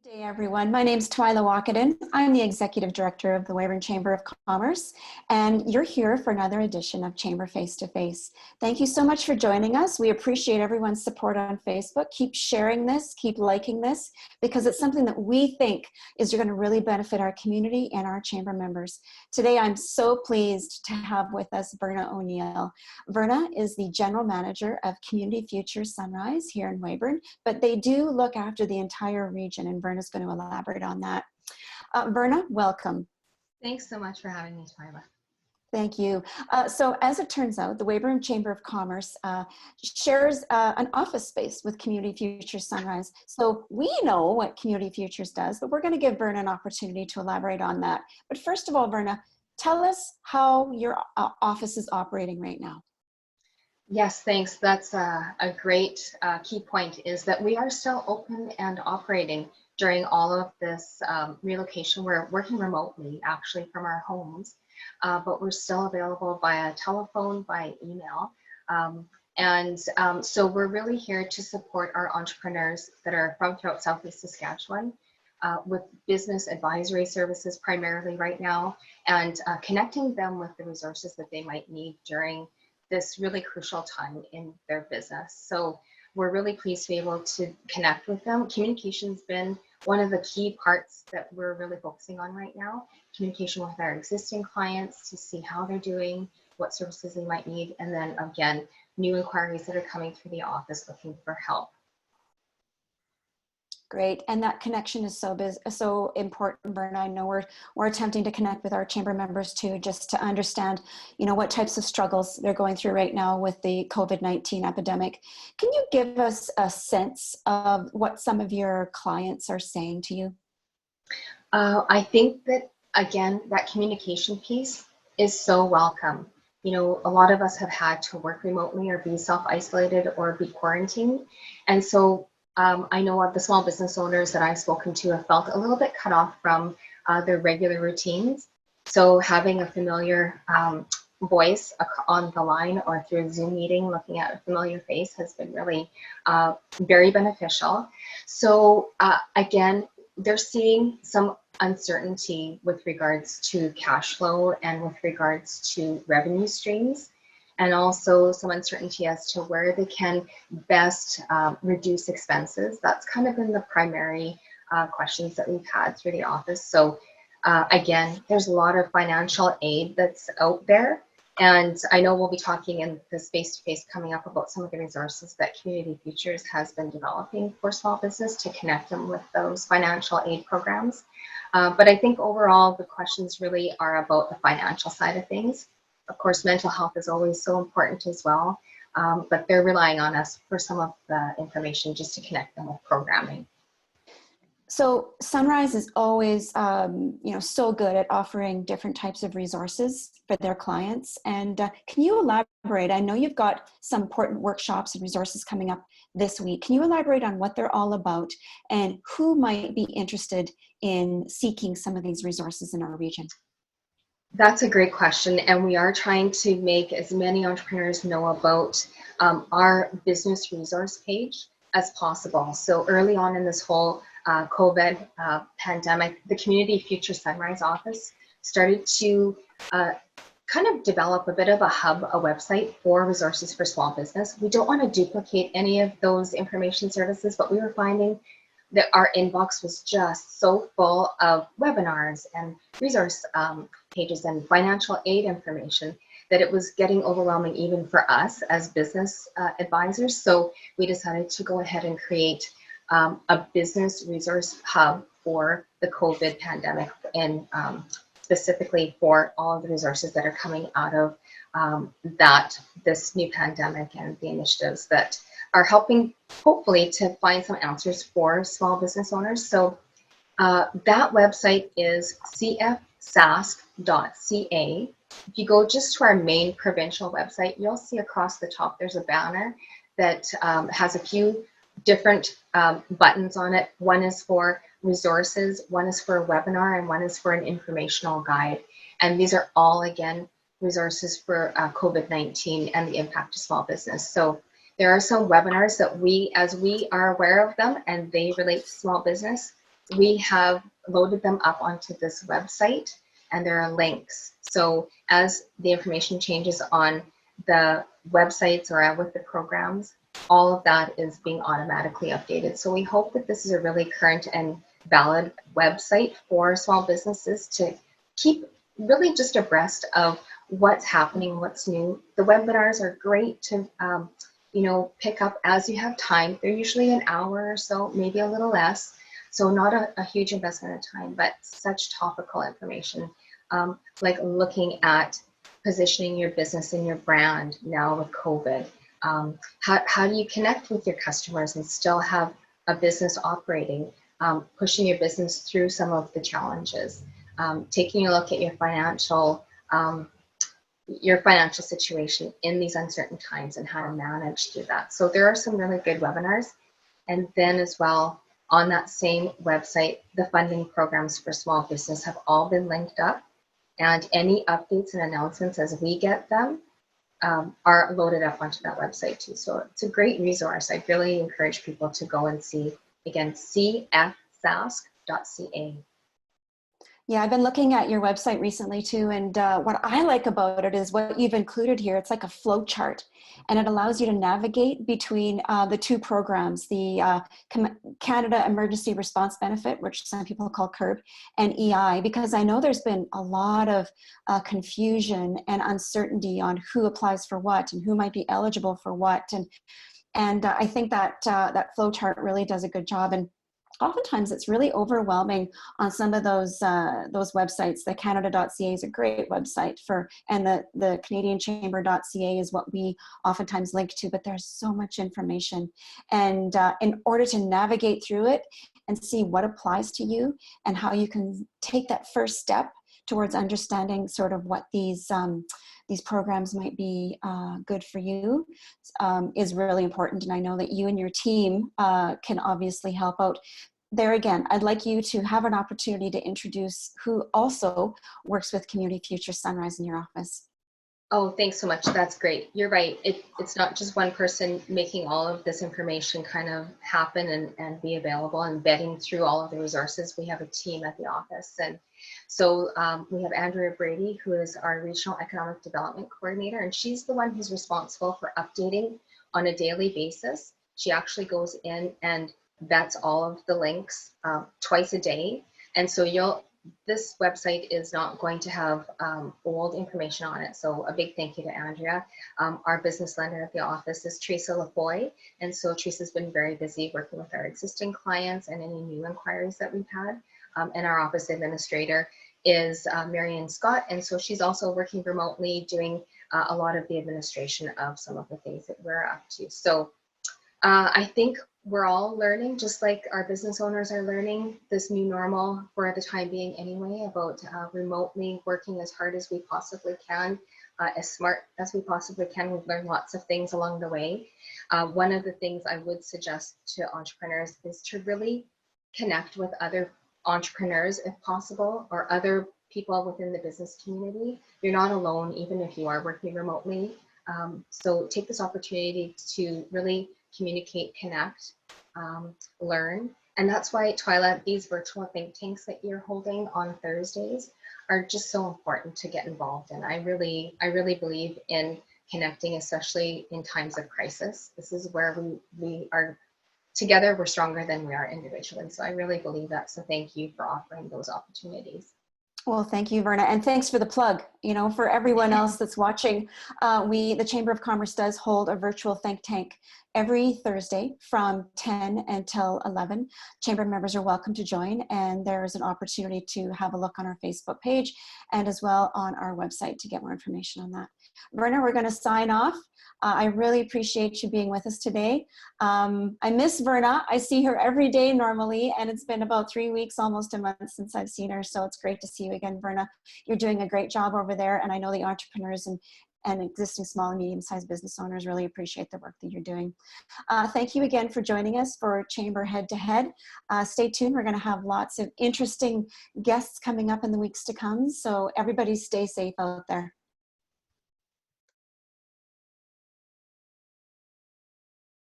Good day, everyone. My name is Twila Walkeden. I'm the Executive Director of the Weyburn Chamber of Commerce, and you're here for another edition of Chamber Face to Face. Thank you so much for joining us. We appreciate everyone's support on Facebook. Keep sharing this, keep liking this, because it's something that we think is going to really benefit our community and our chamber members. Today, I'm so pleased to have with us Verna O'Neill. Verna is the General Manager of Community Future Sunrise here in Weyburn, but they do look after the entire region, and Verna's going to elaborate on that. Verna, welcome. Thanks so much for having me, Twila. Thank you. So as it turns out, the Weyburn Chamber of Commerce shares an office space with Community Futures Sunrise. So we know what Community Futures does, but we're going to give Verna an opportunity to elaborate on that. But first of all, Verna, tell us how your office is operating right now. Yes, thanks. That's a great key point, is that we are still open and operating during all of this relocation. We're working remotely, actually, from our homes, but we're still available via telephone, by email. So we're really here to support our entrepreneurs that are from throughout Southeast Saskatchewan with business advisory services primarily right now, and connecting them with the resources that they might need during this really crucial time in their business. So we're really pleased to be able to connect with them. Communication's been one of the key parts that we're really focusing on right now. Communication with our existing clients to see how they're doing, what services they might need, and then again, new inquiries that are coming through the office looking for help. Great, and that connection is so important, Verna. I know we're attempting to connect with our chamber members too, just to understand, what types of struggles they're going through right now with the COVID-19 epidemic. Can you give us a sense of what some of your clients are saying to you? I think that, again, that communication piece is so welcome. A lot of us have had to work remotely or be self-isolated or be quarantined, and so I know of the small business owners that I've spoken to have felt a little bit cut off from their regular routines. So having a familiar voice on the line or through a Zoom meeting, looking at a familiar face, has been really very beneficial. So again, they're seeing some uncertainty with regards to cash flow and with regards to revenue streams, and also some uncertainty as to where they can best reduce expenses. That's kind of been the primary questions that we've had through the office. So again, there's a lot of financial aid that's out there. And I know we'll be talking in this face-to-face coming up about some of the resources that Community Futures has been developing for small business to connect them with those financial aid programs. But I think overall, the questions really are about the financial side of things. Of course, mental health is always so important as well, but they're relying on us for some of the information just to connect them with programming. So Sunrise is always, so good at offering different types of resources for their clients. And can you elaborate? I know you've got some important workshops and resources coming up this week. Can you elaborate on what they're all about and who might be interested in seeking some of these resources in our region? That's a great question, and we are trying to make as many entrepreneurs know about our business resource page as possible. So early on in this whole COVID pandemic, the Community Future Sunrise office started to kind of develop a bit of a hub, a website for resources for small business. We don't want to duplicate any of those information services, but we were finding that our inbox was just so full of webinars and resource pages and financial aid information that it was getting overwhelming even for us as business advisors. So we decided to go ahead and create a business resource hub for the COVID pandemic, and specifically for all of the resources that are coming out of this new pandemic and the initiatives that are helping, hopefully, to find some answers for small business owners. So that website is cfsask.ca. If you go just to our main provincial website, you'll see across the top there's a banner that has a few different buttons on it. One is for resources, one is for a webinar, and one is for an informational guide. And these are all, again, resources for COVID-19 and the impact of small business. So there are some webinars that as we are aware of them and they relate to small business, we have loaded them up onto this website, and there are links. So as the information changes on the websites or with the programs, all of that is being automatically updated. So we hope that this is a really current and valid website for small businesses to keep really just abreast of what's happening, what's new. The webinars are great to pick up as you have time. They're usually an hour or so, maybe a little less. So not a huge investment of time, but such topical information, like looking at positioning your business and your brand now with COVID. How do you connect with your customers and still have a business operating, pushing your business through some of the challenges, taking a look at your financial situation in these uncertain times and how to manage through that. So there are some really good webinars. And then as well, on that same website, the funding programs for small business have all been linked up, and any updates and announcements as we get them are loaded up onto that website too. So it's a great resource. I really encourage people to go and see, again, cfsask.ca. Yeah, I've been looking at your website recently too, and what I like about it is what you've included here. It's like a flow chart, and it allows you to navigate between the two programs, the Canada Emergency Response Benefit, which some people call CERB, and EI, because I know there's been a lot of confusion and uncertainty on who applies for what and who might be eligible for what, and I think that that flow chart really does a good job. And oftentimes it's really overwhelming on some of those websites. The Canada.ca is a great website and the Canadian-Chamber.ca is what we oftentimes link to, but there's so much information. And in order to navigate through it and see what applies to you and how you can take that first step towards understanding sort of what these programs might be good for you is really important. And I know that you and your team can obviously help out. There again, I'd like you to have an opportunity to introduce who also works with Community Future Sunrise in your office. Oh, thanks so much. That's great. You're right. It's not just one person making all of this information kind of happen and be available and vetting through all of the resources. We have a team at the office. And so we have Andrea Brady, who is our Regional Economic Development Coordinator, and she's the one who's responsible for updating on a daily basis. She actually goes in and vets all of the links twice a day. And so this website is not going to have old information on it. So a big thank you to Andrea. Our business lender at the office is Teresa Lafoy. And so Teresa's been very busy working with our existing clients and any new inquiries that we've had. And our office administrator is Marianne Scott. And so she's also working remotely, doing a lot of the administration of some of the things that we're up to. So I think we're all learning, just like our business owners are learning this new normal for the time being anyway, about remotely working as hard as we possibly can, as smart as we possibly can. We've learned lots of things along the way. One of the things I would suggest to entrepreneurs is to really connect with other entrepreneurs if possible, or other people within the business community. You're not alone, even if you are working remotely. So take this opportunity to really communicate, connect, learn. And that's why, Twila, these virtual think tanks that you're holding on Thursdays are just so important to get involved in. I really believe in connecting, especially in times of crisis. This is where we are together, we're stronger than we are individually. So I really believe that. So thank you for offering those opportunities. Well, thank you, Verna, and thanks for the plug. You know, for everyone else that's watching, the Chamber of Commerce does hold a virtual think tank every Thursday from 10 until 11. Chamber members are welcome to join, and there is an opportunity to have a look on our Facebook page and as well on our website to get more information on that. Verna, we're going to sign off. I really appreciate you being with us today. I miss Verna. I see her every day normally, and it's been about 3 weeks, almost a month since I've seen her. So it's great to see you again, Verna. You're doing a great job over there, and I know the entrepreneurs and existing small and medium-sized business owners really appreciate the work that you're doing. Thank you again for joining us for Chamber Head to Head. Stay tuned. We're going to have lots of interesting guests coming up in the weeks to come. So everybody stay safe out there.